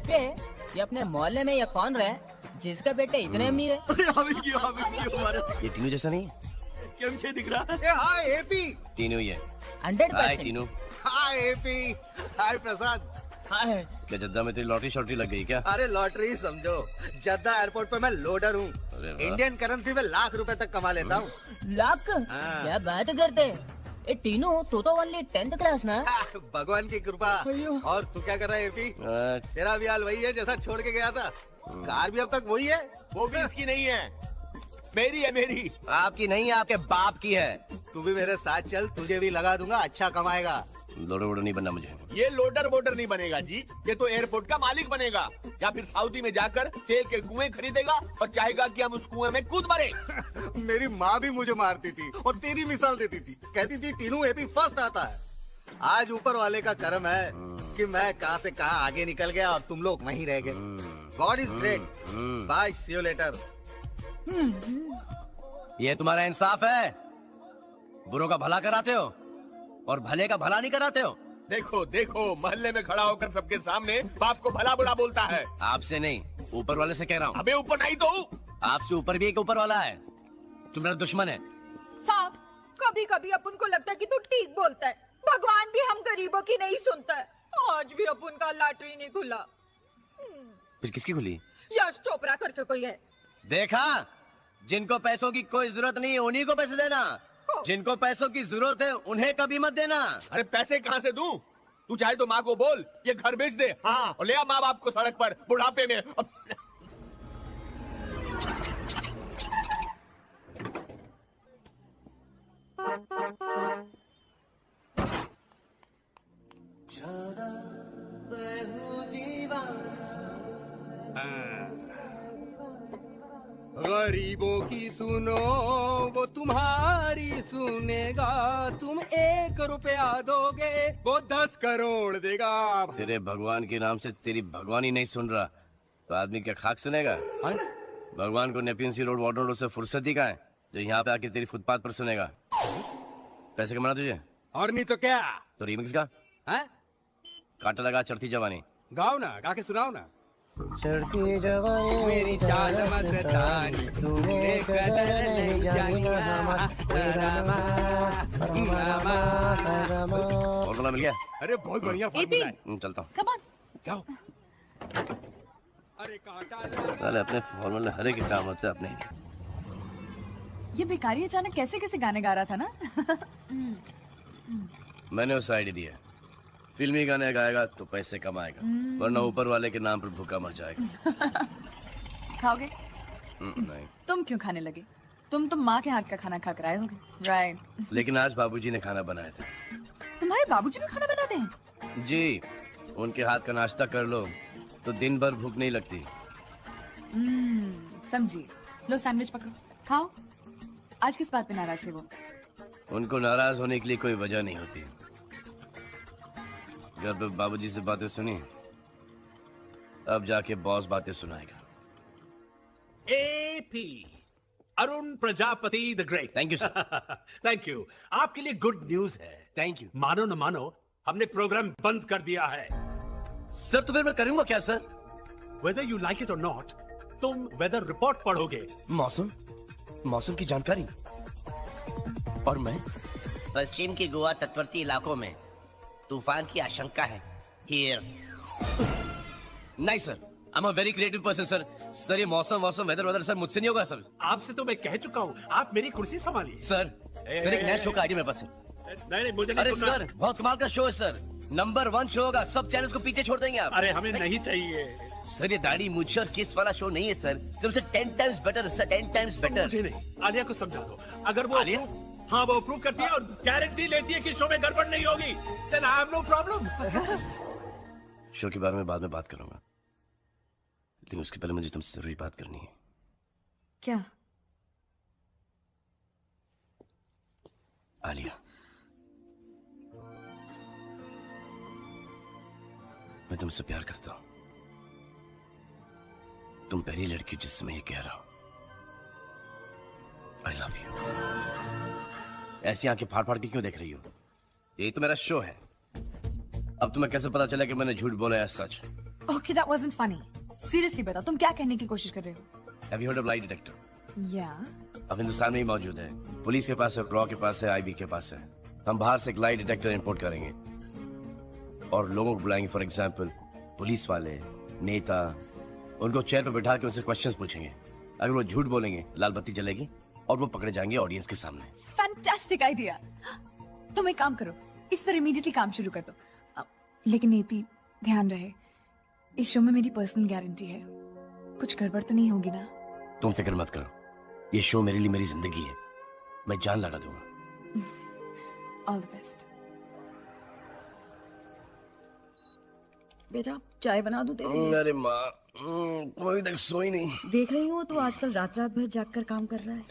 Happy है ये अपने मोहल्ले में ये कौन रहा है जिसका बेटे इतने अमीर है? ये टीनू जैसा नहीं है? क्यों छे दिख रहा है? हाय एपी। टीनू ही है। 100%। हाय टीनू। हाय एपी। हाय प्रसाद। हाय। क्या जद्दा में तेरी लॉटरी शॉटरी लग गई क्या? अरे लॉटरी समझो, जद्दा एयरपोर्ट पे मैं लोडर हूँ। इंडियन करेंसी में लाख रुपए तक कमा लेता हूँ। लाख? क्या बात करते? ए टीनू तू तो ओनली 10th क्लास ना? भगवान की कृपा। और तू क्या कर रहा है एपी? तेरा भी हाल वही है जैसा छोड़ के गया था। कार भी अब तक वही है। वो भी इसकी नहीं है, मेरी है। मेरी आपकी नहीं, आपके बाप की है। तू भी मेरे साथ चल, तुझे भी लगा दूंगा, अच्छा कमाएगा। लोडर वोडर नहीं बनना मुझे। ये लोडर वोडर नहीं बनेगा जी, ये तो एयरपोर्ट का मालिक बनेगा, या फिर सऊदी में जाकर तेल के कुएं खरीदेगा और चाहेगा कि हम उस कुएं में कूद मरे। मेरी माँ भी मुझे मारती थी और तेरी मिसाल देती थी, कहती थी टीनू एपी फर्स्ट आता है। आज ऊपर वाले का करम है कि मैं कहां से कहां आगे निकल गया और तुम लोग वहीं रह गए। God is great. Bye, see you later. ये तुम्हारा इंसाफ है? बुरों का भला कराते हो और भले का भला नहीं कराते हो। देखो देखो, मोहल्ले में खड़ा होकर सबके सामने बाप को भला बुरा बोलता है। आपसे नहीं, ऊपर वाले से कह रहा हूँ। अबे ऊपर नहीं तो आपसे ऊपर भी एक ऊपर वाला है, तुम्हारा दुश्मन है। साहब, कभी कभी अपन को लगता है कि तू ठीक बोलता है। भगवान भी हम गरीबों की नहीं सुनता है। आज भी अपन का लॉटरी नहीं खुला। फिर किसकी खुली? यश चोपड़ा करके कोई है। देखा, जिनको पैसों की कोई जरूरत नहीं है उन्हीं को पैसे देना, जिनको पैसों की जरूरत है उन्हें कभी मत देना। अरे पैसे कहाँ से दूं? तू चाहे तो माँ को बोल ये घर बेच दे, हाँ, और ले आ माँ बाप को सड़क पर बुढ़ापे में। गरीबों की सुनो वो तुम्हारी सुनेगा, तुम 1 रुपया दोगे वो 10 करोड़ देगा। तेरे भगवान के नाम से तेरी भगवान ही नहीं सुन रहा तो आदमी क्या खाक सुनेगा? भगवान को नेपियन सी रोड वाटर रोड से फुर्सत ही कहाँ है जो यहाँ पे आके तेरी फुटपाथ पर सुनेगा? पैसे कमाना तुझे? और नहीं तो क्या? तो रीमिक्स का है? काटा लगा चढ़ती जवानी गाओ ना, गा के सुनाओ ना। चढ़ती जवानी मेरी चाल मस्तानी तूने कदर नहीं जानी। फॉर्मूला मिल गया? अरे बहुत बढ़िया फॉर्मूला है। चलता हूँ। कम ऑन, जाओ। अरे काटा अपने फॉर्मूले हरे के काम होते अपने ही। ये भिखारी अचानक कैसे कैसे गाने गा रहा था ना। मैंने उस आइडिया दिया, फिल्मी गाने गाएगा तो पैसे कमाएगा, वरना ऊपर वाले के नाम पर भूखा मर जाएगा। खाओगे? नहीं। तुम क्यों खाने लगे? तुम तो माँ के हाथ का खाना खा कर आए होगे, राइट? लेकिन आज बाबूजी ने खाना बनाया था। तुम्हारे बाबूजी भी खाना बनाते हैं? जी, उनके हाथ का नाश्ता कर लो तो दिन भर भूख नहीं लगती। समझी। लो सैंडविच पकड़ो, खाओ। आज किस बात पे नाराज थे वो? उनको नाराज होने के लिए कोई वजह नहीं होती। घर पे बाबूजी से बातें सुनी, अब जाके बॉस बातें सुनाएगा। AP Arun Prajapati the great. Thank you sir. Thank you. आपके लिए गुड न्यूज है। Thank you. मानो न मानो, हमने प्रोग्राम बंद कर दिया है। सर तो फिर मैं करूंगा क्या sir? Whether you like it और नॉट, तुम वेदर रिपोर्ट पढ़ोगे। मौसम की जानकारी। और मैं पश्चिम की गोवा तटवर्ती इलाकों में तूफान की आशंका है। Here. नहीं sir, I'm a very creative person sir. Sir ये मौसम वेदर सर मुझसे नहीं होगा सर। आपसे तो मैं कह चुका हूँ, आप मेरी कुर्सी संभालिए। सर एक नया शो का आइडिया मेरे पास है। नहीं मुझे नहीं अरे सुनना। सर बहुत कमाल का शो है सर, नंबर 1 शो होगा, सब चैनल्स को पीछे छोड़ देंगे आप। अरे हमें नहीं चाहिए सर, ये दाढ़ी मूंछ और किस वाला शो नहीं है सर, तुमसे 10 टाइम्स बेटर है सर, 10 टाइम्स बेटर। मुझे नहीं, आलिया को समझा दो। अगर वो हाँ वो अप्रूव करती है और गारंटी लेती है कि शो में गड़बड़ नहीं होगी, then I have no problem। Show के बारे में बाद में बात करूंगा, लेकिन उसके पहले मुझे तुमसे जरूरी बात करनी है। क्या? आलिया, मैं तुमसे प्यार करता हूं। तुम पहली लड़की जिससे मैं ये कह रहा हूं। I love you। ऐसी आंखें फाड़ फाड़ के क्यों देख रही हो? यही तो मेरा शो है। अब तुम्हें कैसे पता चला कि मैंने झूठ बोला या सच? Okay, that wasn't funny. Seriously बता, तुम क्या कहने की कोशिश कर रहे हो? Have you heard of lie detector? Yeah. अब हिंदुस्तान में ही मौजूद है। पुलिस के पास है, रॉ के पास है, आईबी के पास है। हम बाहर से एक लाई डिटेक्टर इंपोर्ट करेंगे और लोगों को बुलाएंगे। फॉर एग्जाम्पल पुलिस वाले, नेता, उनको चेयर पर बैठा के उनसे क्वेश्चंस पूछेंगे। अगर वो झूठ बोलेंगे लाल बत्ती जलेगी और वो पकड़े जाएंगे ऑडियंस के सामने। Fantastic idea. तुम एक काम करो, इस पर इमीडिएटली काम शुरू कर दो। लेकिन एपी, ध्यान रहे, इस शो में मेरी पर्सनल गारंटी है, कुछ गड़बड़ तो नहीं होगी ना? तुम फिक्र मत करो, ये शो मेरे लिए मेरी जिंदगी है, मैं जान लगा दूंगा। All the best. बेटा चाय बना दूं तेरे लिए? अरे माँ, कोई तक सोई नहीं। देख रही हूँ तो आजकल रात रात भर जाग कर काम कर रहा है।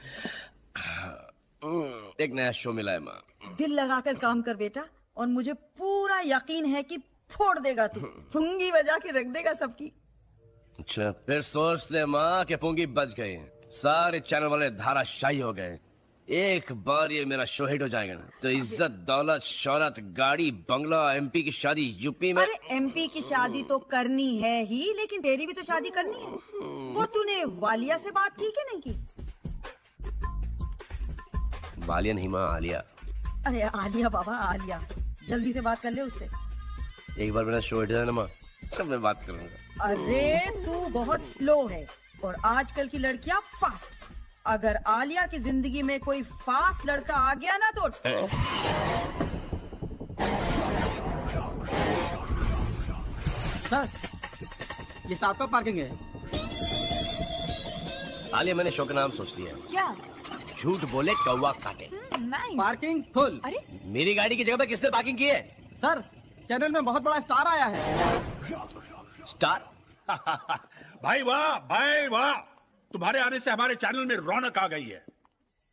एक नया शो मिला है माँ। दिल लगाकर काम कर बेटा, और मुझे पूरा यकीन है कि फोड़ देगा तू, पुंगी बजा के रख देगा सबकी। अच्छा, फिर सोच ले माँ कि पुंगी बच गई, सारे चैनल वाले धाराशाही हो गए। एक बार ये मेरा शो हिट हो जाएगा ना तो इज्जत, दौलत, शौहरत, गाड़ी, बंगला, एमपी की शादी यूपी में। अरे एमपी की शादी तो करनी है ही, लेकिन तेरी भी तो शादी करनी है। वो तूने वालिया से बात की कि नहीं की? वालिया नहीं माँ, आलिया। अरे आलिया बाबा, आलिया, जल्दी से बात कर ले उससे। एक बार मेरा शो हिट जाए ना माँ, तब मैं बात करूंगा। अरे तू बहुत स्लो है और आजकल की लड़कियां फास्ट। अगर आलिया की जिंदगी में कोई फास्ट लड़का आ गया ना तो सर, ये स्टार्टअप पार्किंग है। आलिया, मैंने शो का नाम सोच लिया। क्या? झूठ बोले कौवा काटे। नाइस। Parking full. अरे मेरी गाड़ी की जगह पे किसने पार्किंग की है? सर, चैनल में बहुत बड़ा स्टार आया है। स्टार? भाई वाह, भाई वाह, तुम्हारे आने से हमारे चैनल में रौनक आ गई है।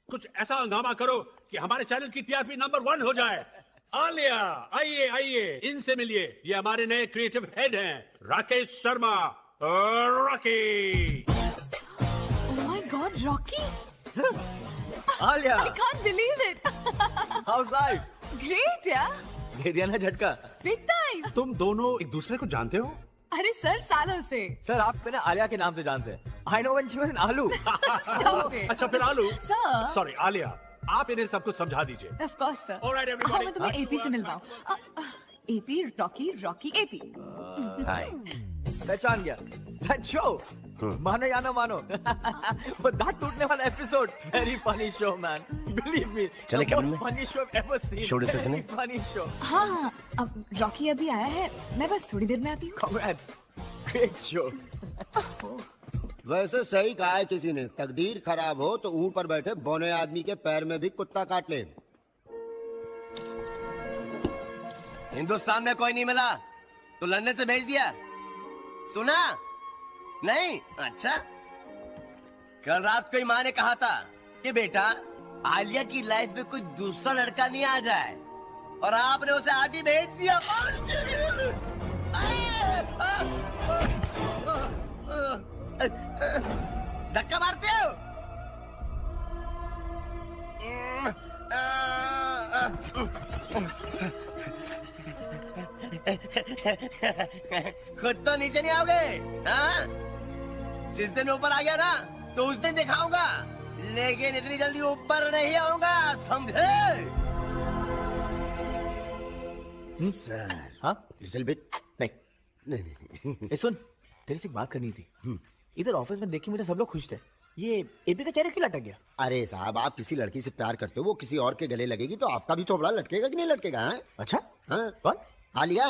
कुछ ऐसा हंगामा करो कि हमारे चैनल की टीआरपी नंबर 1 हो जाए। आलिया, आइए आइए, इनसे मिलिए। ये हमारे नए क्रिएटिव हेड हैं, Rakesh Sharma. Rocky. Oh my God, Rocky! Alia, I can't believe it. how's life? Great, yeah. दे दिया ना झटका। Big time. तुम दोनों एक दूसरे को जानते हो? अरे सर, सालों से। सर, आप मैंने आलिया के नाम से जानते हैं। I know when she was an आलू। Stop it. अच्छा फिर आलू। Sir. सॉरी आलिया, आप इन्हें सब कुछ समझा दीजिए। Of course, sir. All right, everybody. हाँ, मैं तुम्हें एपी से मिलवाऊँ। AP, Rocky, Rocky, AP. Hi. पहचान गया। That show, मानो या ना मानो, वो दांत टूटने वाला episode, very funny show man, believe me, चले the कैबिन most में? funny show I've ever seen, Show decision very है? funny show, हाँ, अब रॉकी अभी आया है, मैं बस थोड़ी देर में आती हूँ। congrats, great show. वैसे सही कहा है किसी ने, तकदीर खराब हो तो ऊंट पर बैठे बौने आदमी के पैर में भी कुत्ता काट ले। हिंदुस्तान में कोई नहीं मिला तो लंदन से भेज दिया। सुना नहीं? अच्छा, कल रात को ही माँ ने कहा था कि बेटा आलिया की लाइफ में कोई दूसरा लड़का नहीं आ जाए, और आपने उसे आदि भेज दिया। धक्का मारते हो? खुद तो नीचे नहीं आओगे, हाँ? जिस दिन ऊपर आ गया ना तो उस दिन दिखाऊंगा, लेकिन इतनी जल्दी ऊपर नहीं आऊंगा, समझे? सर, हाँ? Little bit. नहीं, नहीं। ए सुन, तेरे से एक बात करनी थी। इधर ऑफिस में देखी मुझे सब लोग खुश थे, ये एपी का चेहरा क्यों लटक गया? अरे साहब, आप किसी लड़की से प्यार करते हो, वो किसी और के गले लगेगी तो आपका भी थोबड़ा लटकेगा कि नहीं लटकेगा? हाँ? अच्छा, हाँ? कौन? आलिया।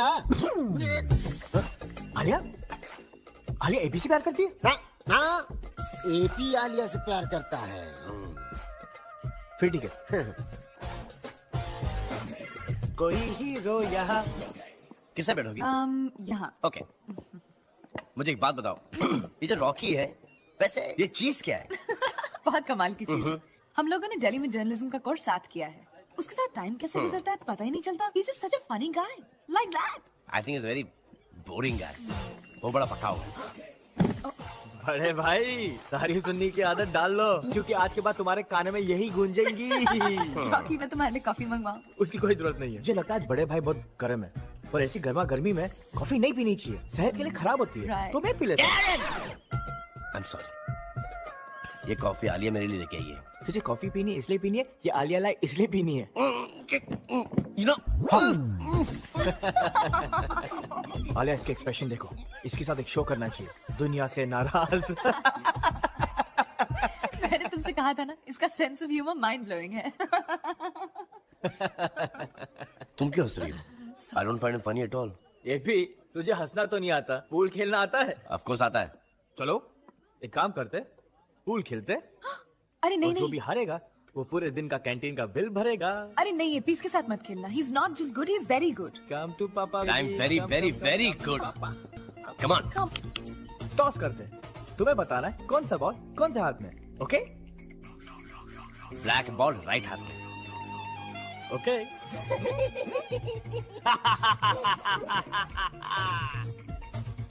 आलिया? आलिया एपी से प्यार करती है? हाँ, हाँ, एपी आलिया से प्यार करता है। फिर ठीक है। कोई हीरो यहाँ। किससे बैठोगी? यहाँ। ओके, मुझे एक बात बताओ, ये जो रॉकी है, वैसे ये चीज क्या है? बहुत कमाल की चीज है। हम लोगों ने दिल्ली में जर्नलिज्म का कोर्स साथ किया है। उसके साथ टाइम कैसे गुजरता है पता ही नहीं चलता। He's just such a funny guy, like that. I think he's very boring guy. वो बड़ा पकाऊ है। बड़े भाई, तारीफ सुनने की आदत डाल लो, क्योंकि आज के बाद तुम्हारे काने में यही गूंजेंगी। रॉकी, मैं तुम्हारे लिए कॉफी मंगवाऊं? उसकी कोई जरूरत नहीं है। मुझे लगता है आज बड़े भाई बहुत गर्म है, पर ऐसी गर्मा गर्मी में कॉफी नहीं पीनी चाहिए, सेहत के लिए खराब होती है। Right. तो मैं पी लेता हूँ। आई एम सॉरी, ये कॉफी आलिया मेरे लिए लेके आई है। तुझे कॉफी पीनी है इसलिए पीनी है, ये आलिया लाई इसलिए पीनी है? यू नो, आलिया इसके एक्सप्रेशन देखो, इसके साथ एक शो करना चाहिए, दुनिया से नाराज। मैंने तुमसे कहा था ना, इसका sense of humour mind blowing है। तुम क्यों हंस रही हो? I don't find it funny at all. ये भी तुझे हंसना तो नहीं आता, पूल खेलना आता है? ऑफ कोर्स आता है। चलो एक काम करते, पूल खेलते। अरे नहीं और जो नहीं, भी हारेगा वो पूरे दिन का कैंटीन का बिल भरेगा। अरे नहीं, ये पीस के साथ मत खेलना। He is not just good, he is very good. Come to papa. I am very very very good. Come on. Toss करते, तुम्हें बताना है कौन सा बॉल कौन से हाथ में। ओके? ब्लैक बॉल राइट हाथ में। ओके।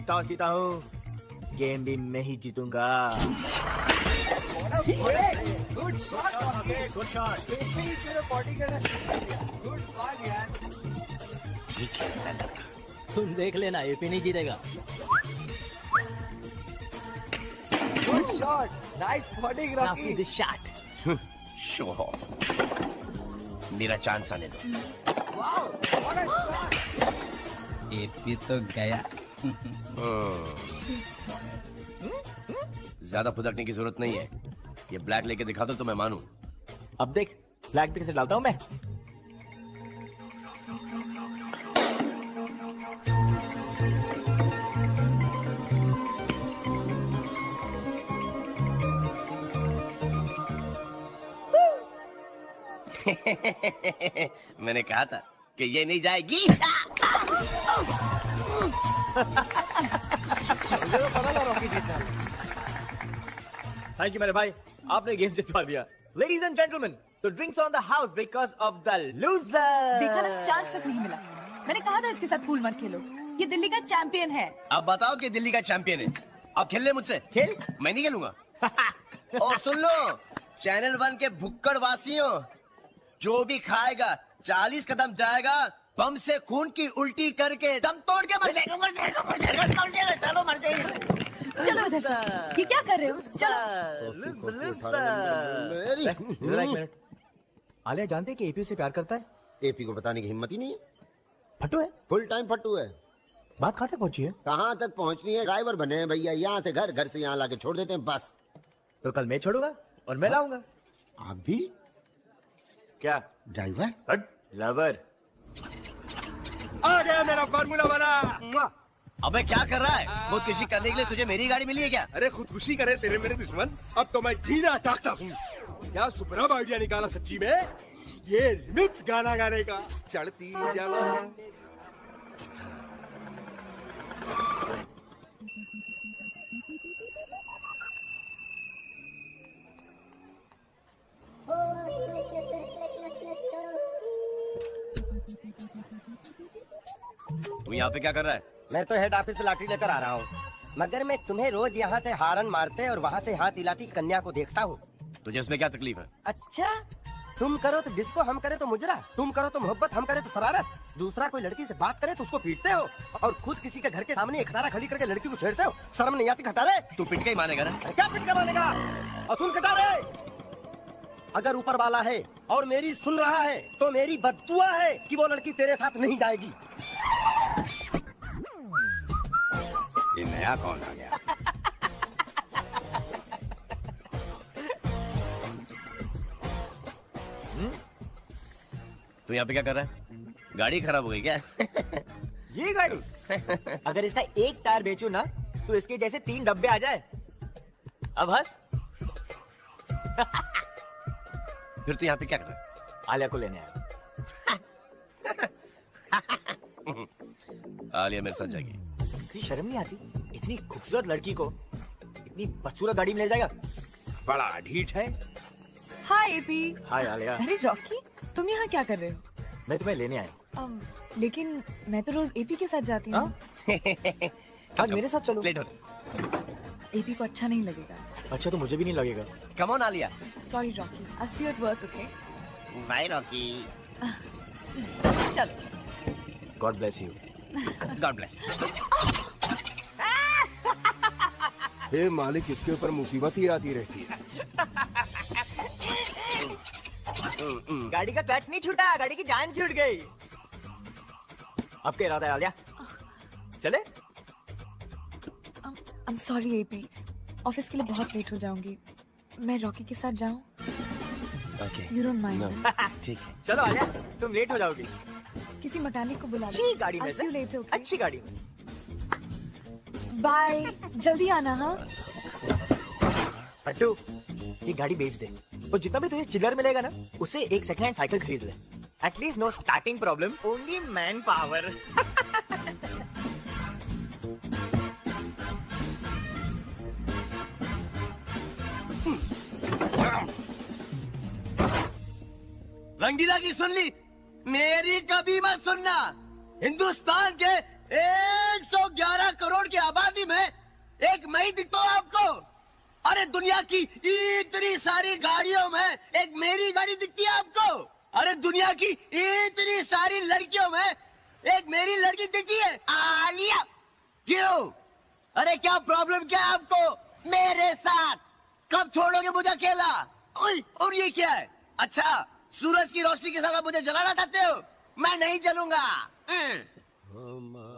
टॉस जीता हूँ, गेम भी मैं ही जीतूंगा। Good shot, good shot. Good shot यार। ठीक है लड़का। तुम देख लेना, ये भी नहीं जीतेगा। Good shot, nice body Now Rocky. see this shot. Show off. मेरा चांस आने दो। Wow, what a shot. AP तो गया। ज्यादा फुदकने की जरूरत नहीं है, ये ब्लैक लेके दिखा दो तो मैं मानूं। अब देख ब्लैक पे कैसे डालता हूँ मैं। मैंने कहा था कि ये नहीं जाएगी। मुझे तो पता था रॉकी जीतना। थैंक यू मेरे भाई, आपने गेम जितवा दिया। Ladies and gentleman, the drinks on the house because of the loser. देखा ना, चांस तक नहीं मिला। मैंने कहा था इसके साथ पूल मत खेलो, ये दिल्ली का चैंपियन है। अब बताओ कि दिल्ली का चैंपियन है, अब खेल ले मुझसे। खेल? मैं नहीं खेलूंगा। और सुन लो चैनल 1 के भुक्कड़ वासियों, जो भी खाएगा 40 कदम जाएगा, बम से खून की उल्टी करके दम तोड़ के मर जाएगा, मर जाएगा, मर जाएगा, मर जाएगा, चलो मर जाएगा। चलो इधर से, ये क्या कर रहे हो? चलो। एक मिनट, आलिया जानते है कि एपी से प्यार करता है? एपी को बताने की हिम्मत ही नहीं है। फट्टू है, फुल टाइम फट्टू है। बात कहाँ तक पहुंची है? कहाँ तक पहुंचनी है, ड्राइवर बने हैं भैया, यहाँ से घर, घर से यहाँ लाके छोड़ देते हैं बस। तो कल मैं छोड़ूंगा और मैं लाऊंगा। आप भी क्या ड्राइवर? लवर। आ गया मेरा फार्मूला बना। अबे क्या कर रहा है? खुदकुशी करने के लिए तुझे मेरी गाड़ी मिली है क्या? अरे खुदकुशी करे तेरे मेरे दुश्मन, अब तो मैं जीना चाहता हूँ। क्या सुपरब आइडिया निकाला सच्ची में, ये रिमिक्स गाना गाने का। चढ़ती जवानी। तू यहाँ पे क्या कर रहा है? मैं तो हेड ऑफिस से लाठी लेकर आ रहा हूँ, मगर मैं तुम्हें रोज यहाँ से हारन मारते और वहाँ से हाथ हिलाती कन्या को देखता हूँ। तुझे इसमें क्या तकलीफ है? अच्छा, तुम करो तो डिस्को, हम करे तो मुजरा, तुम करो तो मोहब्बत, हम करे तो शरारत। दूसरा कोई लड़की से बात करे तो उसको पीटते हो, और खुद किसी के घर के सामने एक खटारा खड़ी करके लड़की को छेड़ते हो। शर्म नहीं आती खटारे? तू पिट के ही मानेगा ना? क्या पिट के मानेगा? और सुन खटारे, अगर ऊपर वाला है और मेरी सुन रहा है तो मेरी बद्दुआ है कि वो लड़की तेरे साथ नहीं जाएगी। ये नया कौन आ गया? तू यहाँ पे क्या कर रहा है? गाड़ी खराब हो गई क्या? ये गाड़ी अगर इसका एक टायर बेचूं ना तो इसके जैसे 3 डब्बे आ जाए। अब हंस। फिर तू यहाँ पे क्या कर रहा है? आलिया को लेने आया। आलिया मेरे साथ जाएगी। तुझे शर्म नहीं आती? इतनी खूबसूरत लड़की को इतनी बदसूरत गाड़ी में ले जाएगा? बड़ा ढीठ है। हाय एपी। हाय आलिया। अरे रॉकी, तुम यहाँ क्या कर रहे हो? मैं तुम्हें लेने आया। लेकिन मैं तो रोज एपी के साथ जाती हूँ। आज मेरे साथ चलो। लेट हो। एपी को अच्छा नहीं लगेगा। अच्छा तो मुझे भी नहीं लगेगा। Come on Alia. Sorry Rocky, I see you at work, okay? Bye Rocky. चलो। God bless you. God bless. हे मालिक, इसके ऊपर मुसीबत ही आती रहती है। गाड़ी का क्लच नहीं छूटा, गाड़ी की जान छूट गई। अब क्या इरादा है आलिया? चले? I'm sorry AP, ऑफिस के लिए बहुत लेट हो जाऊंगी। मैं रॉकी के साथ जाऊं? Okay. You don't mind? No. ठीक है। चलो आलिया, तुम लेट हो जाओगी। किसी मैकेनिक को बुला लो। अच्छी गाड़ी में I'll see you later, okay? अच्छी गाड़ी में। बाय, जल्दी आना। हाँ पट्टू, ये गाड़ी बेच दे और जितना भी तुझे चिल्लर मिलेगा ना, उससे एक सेकंड हैंड साइकिल खरीद ले। At least no starting problem, only man power. Rangeela की सुन ली, मेरी कभी मत सुनना। हिंदुस्तान के 111 करोड़ की आबादी में एक मैं ही दिखता हूं आपको। अरे दुनिया की इतनी सारी गाड़ियों में एक मेरी गाड़ी दिखती है आपको। अरे दुनिया की इतनी सारी लड़कियों में एक मेरी लड़की दिखती है, आलिया। क्यों? अरे क्या प्रॉब्लम क्या है आपको मेरे साथ? कब छोड़ोगे मुझे अकेला? और ये क्या है? अच्छा, सूरज की रोशनी के साथ आप मुझे जलाना चाहते हो? मैं नहीं जलूंगा।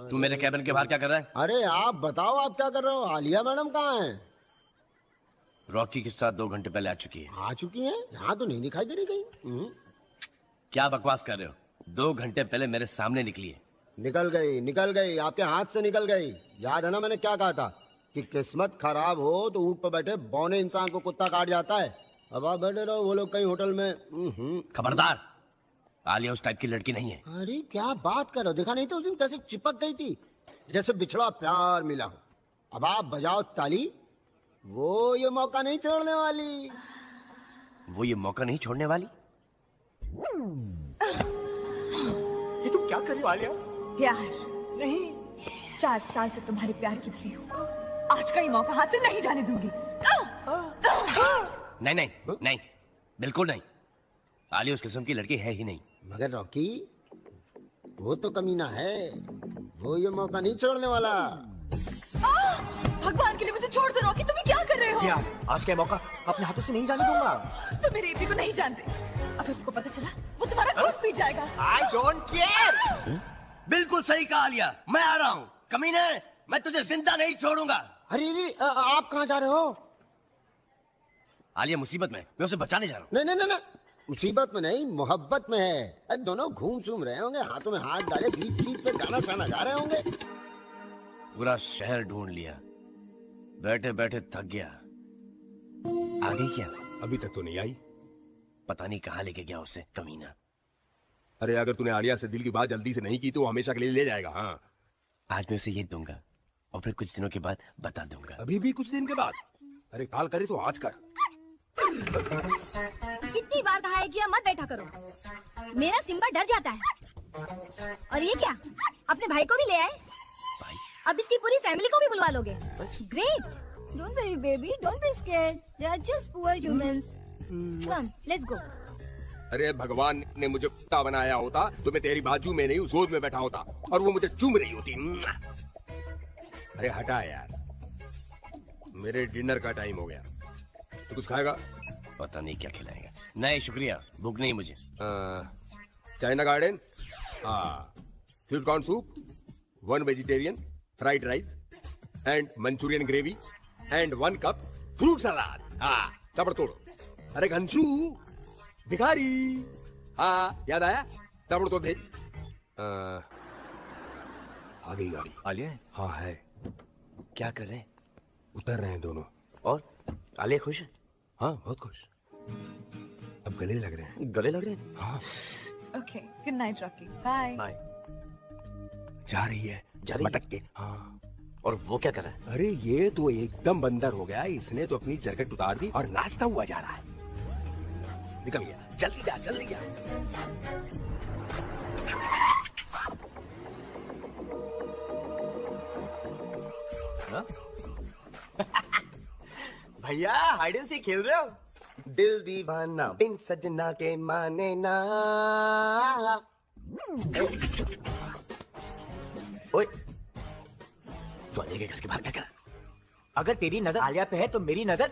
तू मेरे कैबिन के बाहर क्या कर रहा है? अरे आप बताओ, आप क्या कर रहे हो? आलिया मैडम कहाँ हैं? रॉकी के साथ 2 घंटे पहले आ चुकी है। आ चुकी हैं? यहाँ तो नहीं दिखाई दे रही कहीं। क्या बकवास कर रहे हो? 2 घंटे पहले मेरे सामने निकली है। निकल गई, आपके हाथ से निकल गई। याद है ना मैंने क्या कहा था कि किस्मत खराब हो तो ऊंट पर बैठे बौने इंसान को कुत्ता काट जाता है। अब आप बैठे रहो, वो लोग कहीं होटल में। खबरदार, आलिया उस टाइप की लड़की नहीं है। अरे क्या बात कर रहे हो? देखा नहीं था उस दिन कैसे चिपक गई थी, जैसे बिछड़ा प्यार मिला हो। अब आप बजाओ ताली, वो ये मौका नहीं छोड़ने वाली। वो ये मौका नहीं छोड़ने वाली? ये तुम क्या कर रही हो आलिया? प्यार नहीं, 4 साल से तुम्हारे प्यार की बसी हूँ। आज का ये मौका हाथ से नहीं जाने दूंगी। नहीं, बिल्कुल नहीं। आलिया उस किस्म की लड़की है ही नहीं। मगर रॉकी, वो तो कमीना है, वो ये मौका नहीं छोड़ने वाला। भगवान के लिए मुझे छोड़ दो रॉकी, तुम क्या कर रहे हो? यार, आज का मौका अपने हाथों से नहीं जाने दूंगा। तुम मेरे एपी को नहीं जानते, अगर उसको पता चला वो तुम्हारा खून पी जाएगा। I don't care। बिल्कुल सही कहा आलिया, मैं आ रहा हूँ। कमीने, मैं तुझे जिंदा नहीं छोड़ूंगा। अरे आप कहाँ जा रहे हो? आलिया मुसीबत में, मैं उसे बचाने जा रहा हूँ। नहीं, मुसीबत में नहीं, मोहब्बत में है। अरे दोनों घूम चूम रहे होंगे, हाथों में हाथ डाले, बीच सीट पे गाना साना गा रहे होंगे। पूरा शहर ढूंढ लिया, बैठे बैठे थक गया। आ गई क्या? अभी तक तो नहीं आई। पता नहीं कहाँ लेके गया उसे, कमीना। अरे अगर तूने आलिया से दिल की बात जल्दी से नहीं की तो वो हमेशा के लिए ले जाएगा। हाँ, आज मैं उसे ये दूंगा और फिर कुछ दिनों के बाद बता दूंगा। अभी भी कुछ दिन के बाद? अरे काल करे तो आज कर। कितनी बार कहा है कि मत बैठा करो, मेरा सिम्बा डर जाता है। और ये क्या, अपने भाई को भी ले आए? अब इसकी पूरी फैमिली को भी बुलवा लोगे? Great, don't worry baby, don't be scared, they are just poor humans. Come, let's go. अरे भगवान ने मुझे कुत्ता बनाया होता तो मैं तेरी बाजू में नहीं, उस गोद में बैठा होता और वो मुझे चूम रही होती। अरे हटा यार, मेरे डिनर का टाइम हो गया। तो कुछ खाएगा? पता नहीं क्या खिलाएगा। नहीं शुक्रिया, भूख नहीं मुझे। China garden, sweet corn soup, 1 vegetarian, fried rice and Manchurian gravy and 1 cup fruit salad. हाँ, ताबड़तोड़। अरे घंसू, भिखारी। हाँ, याद आया? ताबड़तोड़ भेज। आ गई गाड़ी। आलिया? हाँ है। क्या कर रहे हैं? उतर रहे हैं दोनों। और आलिया खुश है? हाँ, बहुत खुश। अब गले लग रहे हैं। गले लग रहे हैं? हाँ। Okay, good night Rocky, bye. Bye. जा रही है, मटक के। हाँ। और वो क्या कर रहा है? अरे ये तो एकदम बंदर हो गया, इसने तो अपनी जैकेट उतार दी और नाचता हुआ जा रहा है। निकल गया, जल्दी जा, जल्दी जा। भैया हाइड एंड सीक खेल रहे हो? दिल दीवाना बिन सजना के माने ना। ओए, तो आलिया के घर के बाहर क्या करा? अगर तेरी नजर आलिया पे है तो मेरी नजर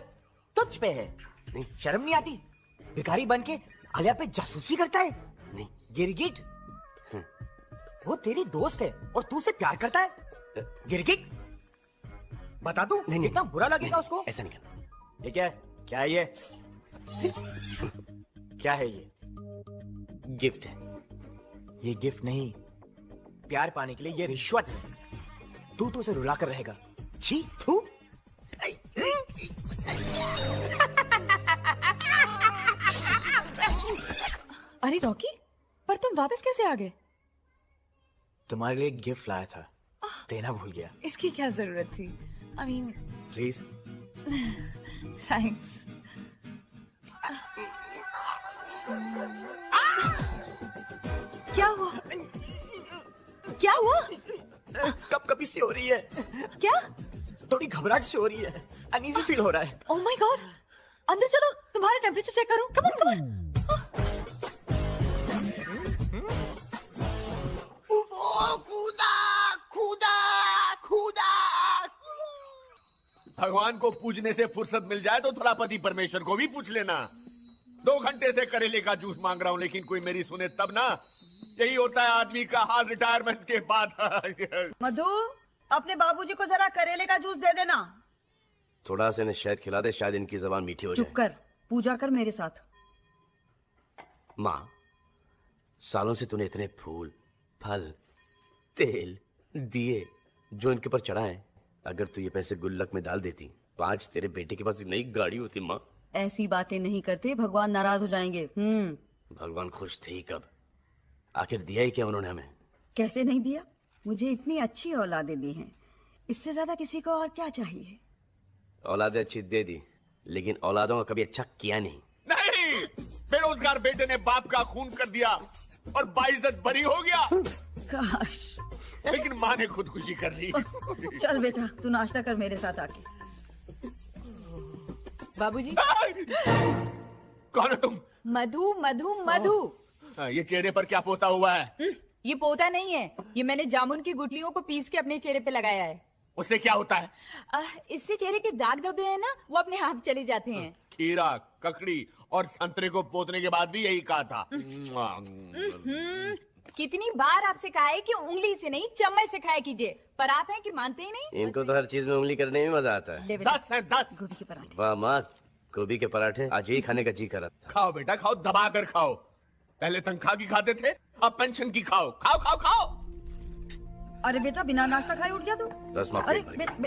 तुझ पे है। नहीं, शर्म नहीं आती? भिखारी बन के आलिया पे जासूसी करता है? नहीं, गिरगिट, वो तेरी दोस्त है और तू उसे प्यार करता है? गिरगिट, बता दूं कितना बुरा लगेगा उसको? ऐसा नहीं करना। ये क्या है? क्या है ये? क्या है ये? गिफ्ट है। ये गिफ्ट नहीं, प्यार पाने के लिए ये रिश्वत है। तू तो उसे रुला कर रहेगा। छी, तू। अरे रॉकी, पर तुम वापस कैसे आ गए? तुम्हारे लिए गिफ्ट लाया था, देना भूल गया। इसकी क्या जरूरत थी? I mean, please. थैंक्स। क्या हुआ? क्या हुआ? कपकपी सी हो रही है। क्या? थोड़ी घबराहट सी हो रही है, अनईजी फील हो रहा है। ओह माय गॉड, अंदर चलो, तुम्हारा टेम्परेचर चेक करूं। Come on, come on. भगवान को पूजने से फुर्सत मिल जाए तो थोड़ा पति परमेश्वर को भी पूछ लेना। 2 घंटे से करेले का जूस मांग रहा हूँ लेकिन कोई मेरी सुने तब ना। यही होता है आदमी का हाल रिटायरमेंट के बाद। मधु, अपने बाबूजी को जरा करेले का जूस दे देना। थोड़ा सा इन्हें शहद खिला दे, शायद इनकी जबान मीठी हो जाए। चुप कर, पूजा कर मेरे साथ। माँ, सालों से तूने इतने फूल, फल, तेल, दिए जो इनके ऊपर चढ़ाए, अगर तू ये पैसे गुल्लक में डाल देती तो आज तेरे बेटे के पास एक नई गाड़ी होती। माँ, ऐसी बातें नहीं करते, भगवान नाराज हो जाएंगे। भगवान खुश थे ही कब? आखिर दिया ही क्या उन्होंने हमें? कैसे नहीं दिया? मुझे इतनी अच्छी औलादें दी हैं, इससे ज्यादा किसी को और क्या चाहिए? औलादें अच्छी दे दी, लेकिन औलादों का कभी अच्छा किया नहीं। नहीं, बेरोजगार बेटे ने बाप का खून कर दिया और बाइज्जत बरी हो गया। काश, लेकिन माँ ने खुदकुशी कर ली। चल बेटा, तू नाश्ता कर मेरे साथ आके। बाबूजी। कौन है तुम? मधु, मधु, मधु। ये चेहरे पर क्या पोता हुआ है? ये पोता नहीं है, ये मैंने जामुन की गुठलियों को पीस के अपने चेहरे पे लगाया है। उससे क्या होता है? इससे चेहरे के दाग धब्बे हैं ना, वो अपने आप चले जाते हैं। खीरा, ककड़ी और संतरे को पोतने के बाद भी यही कहा था। कितनी बार आपसे कहा है कि उंगली से नहीं चम्मच से खाया कीजिए, पर आप हैं कि मानते ही नहीं। इनको तो हर चीज में उंगली करने में मजा आता है। 10 है 10। गोभी के पराठे। वाह माँ, गोभी के पराठे आज यही खाने का जी करा। खाओ बेटा खाओ, दबा कर खाओ। पहले तनख्वाह की खाते थे, अब पेंशन की खाओ। खाओ खाओ खाओ। अरे बेटा, बिना नाश्ता खाए उठ गया तू? अरे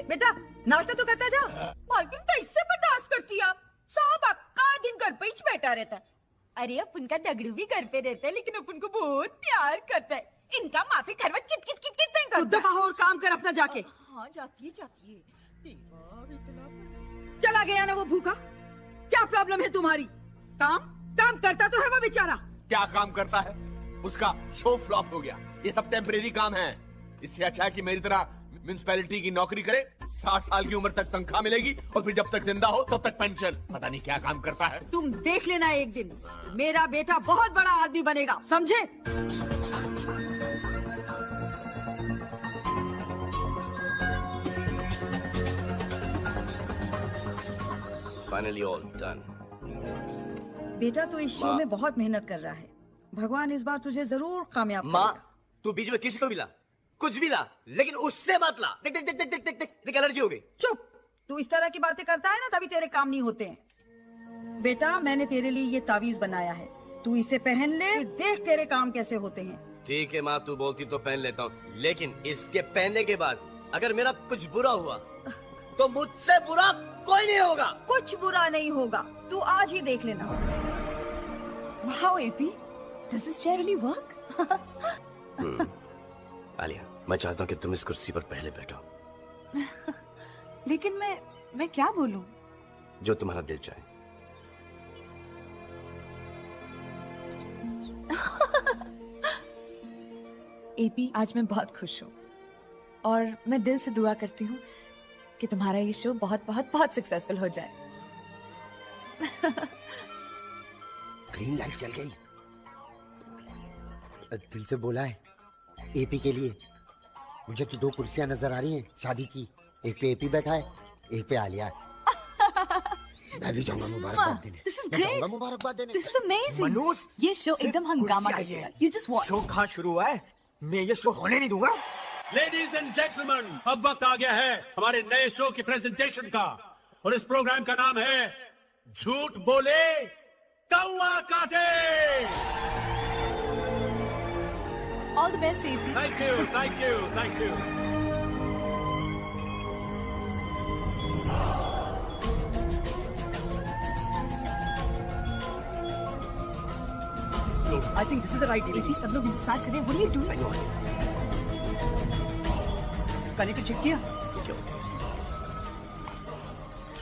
बेटा, नाश्ता तो करता जा। मालकिन कैसे बर्दाश्त करती है आप? साहब का दिन घर पे ही बैठा रहता है। अरे अपन का दगड़ू भी घर पे रहता है, लेकिन अपन को बहुत प्यार करता है। इनका माफी घर में किट किट किट किट नहीं करता। दफा हो और काम कर अपना जाके। हाँ, जाती है। चला गया ना वो भूखा। क्या प्रॉब्लम है तुम्हारी? काम करता तो है वो बेचारा। क्या काम करता है? उसका शो फ्लॉप हो गया। ये सब टेम्परेरी काम है। इससे अच्छा है कि मेरी तरह म्युनिसिपैलिटी की नौकरी करे। 60 साल की उम्र तक तनख्वाह मिलेगी और फिर जब तक जिंदा हो तब तक पेंशन। पता नहीं क्या काम करता है। तुम देख लेना, एक दिन मेरा बेटा बहुत बड़ा आदमी बनेगा, समझे? Finally all done. बेटा, तो इस शो में बहुत मेहनत कर रहा है। भगवान इस बार तुझे जरूर कामयाब करेगा। माँ, तू बीच में किसी को भी ला, कुछ भी ला, लेकिन उससे मत ला। देख देख देख देख देख देख देख, एलर्जी हो गई। चुप! तू इस तरह की बातें करता है ना, तभी तेरे काम नहीं होते हैं। बेटा, मैंने तेरे लिए ये तावीज बनाया है, तू इसे पहन ले, फिर देख तेरे काम कैसे होते हैं। ठीक है माँ, तू बोलती तो पहन लेता हूँ, लेकिन इसके पहनने के बाद अगर मेरा कुछ बुरा हुआ तो मुझसे बुरा कोई नहीं होगा। कुछ बुरा नहीं होगा, तू आज ही देख लेना। Wow, AP, does this chair really work? Alia, मैं चाहता हूँ कि तुम इस कुर्सी पर पहले बैठो। लेकिन मैं क्या बोलूं? जो तुम्हारा दिल चाहे। AP, आज मैं बहुत खुश हूँ और मैं दिल से दुआ करती हूँ कि तुम्हारा ये शो बहुत बहुत बहुत सक्सेसफुल हो जाए। ग्रीन लाइट जल गई। दिल से बोला है एपी के लिए। मुझे तो 2 कुर्सियां नजर आ रही हैं शादी की। एक पे एपी बैठा है, एक पे आलिया है। मैं भी जाऊंगा मुबारकबाद देने। This is मैं जाऊंगा great. मुबारकबाद देने। This is amazing. मनोज, ये शो सिर्फ एकदम हंगामा कुर्सियां करेगा। ये। You just watch. शो कहाँ शुरू हुआ है? मैं ये शो होने नहीं दूंगा। लेडीज एंड जेंटलमैन, अब वक्त आ गया है हमारे नए शो की प्रेजेंटेशन का, और इस प्रोग्राम का नाम है झूठ बोले कौवा काटे। All the best, AP. Thank you, thank you, thank you. I think this is the right AP, सब लोग इंतजार कर रहे हैं। What are you doing? Connector check किया?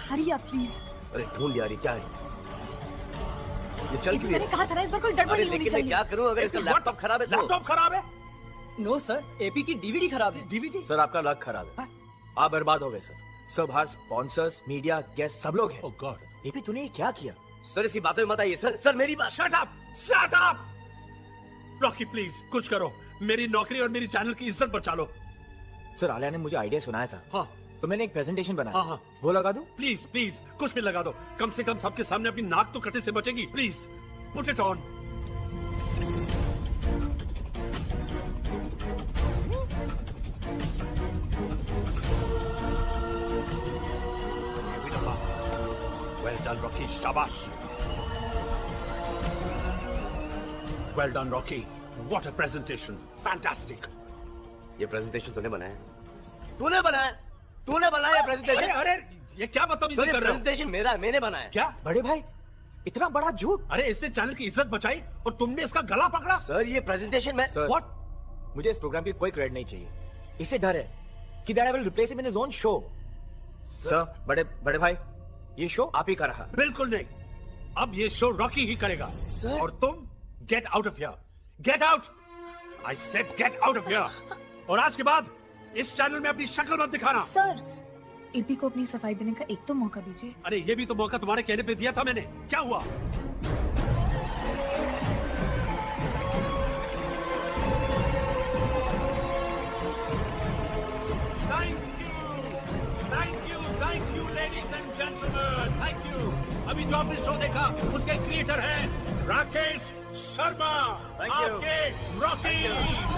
Hurry up, please. अरे ढूंढ यार, ये क्या है? ये चल AP, क्यों मैंने है? कहा था ना, इस बार कोई गड़बड़ अरे नहीं होनी लेकिन मैं चाहिए। क्या करूं अगर इसका लैपटॉप खराब है तो? लैपटॉप खराब है? नो सर, एपी की डीवीडी खराब है। डीवीडी? सर आपका लक खराब है। आप बर्बाद हो गए सर। सब बाहर स्पॉन्सर्स, मीडिया, गेस्ट सब लोग हैं। Oh God. एपी तूने ये क्या किया? सर इसकी बातों में मत आइए सर। सर मेरी बात। Shut up, shut up. Rocky please कुछ करो, मेरी नौकरी और मेरी चैनल की इज्जत बचा लो। सर आलिया ने मुझे आइडिया सुनाया था। हाँ। तो मैंने एक प्रेजेंटेशन बनाया। हाँ। वो लगा दूं? प्लीज प्लीज कुछ भी लगा दो, कम से कम सबके सामने अपनी नाक तो कटे से बचेगी। Please put it on. Well done, Rocky. Shabash. Well done, Rocky. What a presentation. Fantastic. ये प्रेजेंटेशन तूने बनाया? तूने बनाया? तूने बनाया प्रेजेंटेशन? अरे ये क्या बदतमीजी कर रहे हो? प्रेजेंटेशन मेरा है, मैंने बनाया। क्या? बड़े भाई इतना बड़ा झूठ? अरे इसने चैनल की इज्जत बचाई और तुमने इसका गला पकड़ा। सर ये प्रेजेंटेशन में व्हाट? मुझे इस प्रोग्राम की कोई क्रेडिट नहीं चाहिए। इसे डर है कि that I will replace him in his own show. Sir बड़े भाई ये शो आप ही का रहा। बिल्कुल नहीं, अब ये शो रॉकी ही करेगा। और तुम get out of here, get out. I said get out of here. और आज के बाद इस चैनल में अपनी शक्ल मत दिखाना। सर, एपी को अपनी सफाई देने का एक तो मौका दीजिए। अरे ये भी तो मौका तुम्हारे कहने पे दिया था मैंने, क्या हुआ? Thank you ladies and gentleman, thank you. अभी जो आपने शो देखा उसके क्रिएटर हैं राकेश शर्मा। आपके रॉकी।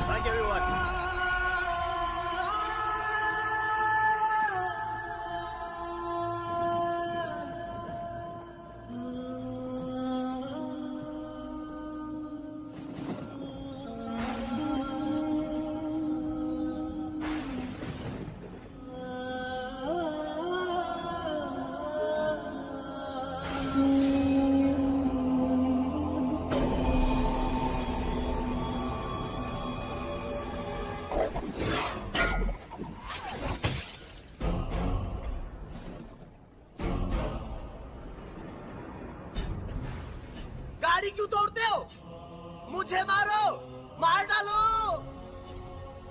Thank you everyone. गाड़ी क्यों तोड़ते हो? मुझे मारो, मार डालो।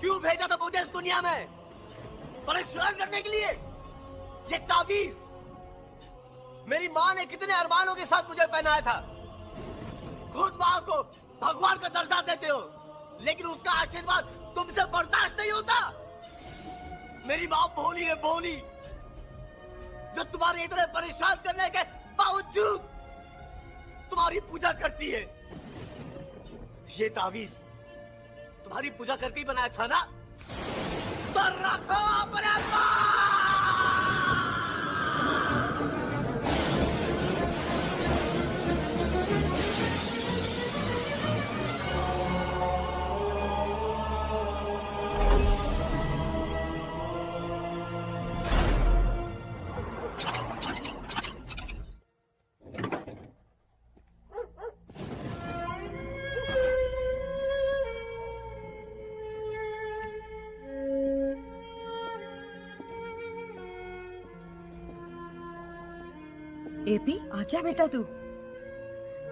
क्यों भेजा था मुझे इस दुनिया में? परेशान करने के लिए? ये ताबीज मेरी माँ ने कितने अरमानों के साथ मुझे पहनाया था। खुद माँ को भगवान का दर्जा देते हो, लेकिन उसका आशीर्वाद तुमसे बर्दाश्त नहीं होता। मेरी माँ भोली है, भोली, जो तुम्हारे इतने परेशान करने के बावजूद तुम्हारी पूजा करती है। ये तावीज तुम्हारी पूजा करके ही बनाया था ना? तो रखो अपने पास। एपी आ क्या बेटा तू?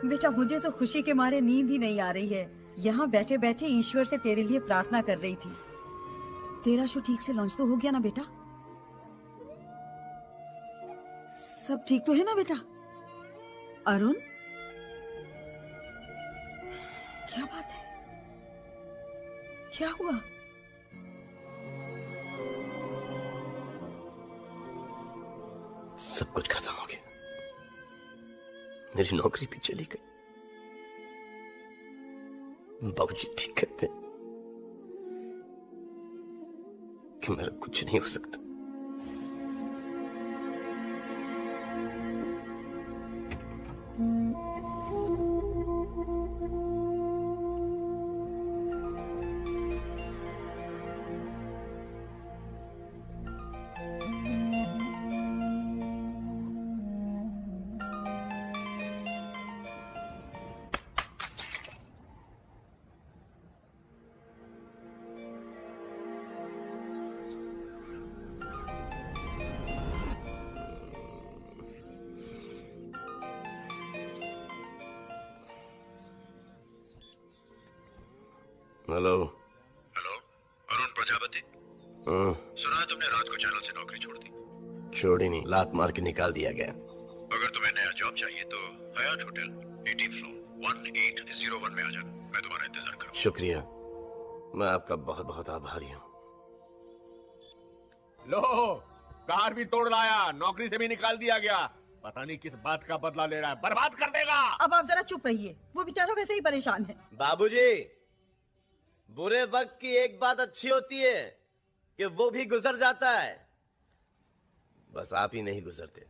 बेटा मुझे तो खुशी के मारे नींद ही नहीं आ रही है। यहाँ बैठे बैठे ईश्वर से तेरे लिए प्रार्थना कर रही थी। तेरा शो ठीक से लॉन्च तो हो गया ना बेटा? सब ठीक तो है ना बेटा? अरुण, क्या बात है? क्या हुआ? सब कुछ खत्म हो गया। मेरी नौकरी भी चली गई। बाबूजी ठीक कहते हैं कि मेरा कुछ नहीं हो सकता। Hello hello, Arun Prajapati. सुना है तुमने रात को चैनल से नौकरी छोड़ दी। छोड़ी नहीं, लात मार के निकाल दिया गया। अगर तुम्हें नया जॉब चाहिए तो हयात होटल 18th फ्लोर 1801 में आ जाना। मैं तुम्हारा इंतजार करूंगा। शुक्रिया, मैं आपका बहुत बहुत आभारी हूँ। लो, कार भी तोड़ लाया, नौकरी से भी निकाल दिया गया। पता नहीं किस बात का बदला ले रहा है, बर्बाद कर देगा। अब आप जरा चुप रहिए, वो बेचारा वैसे ही परेशान है। बाबूजी, बुरे वक्त की एक बात अच्छी होती है कि वो भी गुजर जाता है, बस आप ही नहीं गुजरते।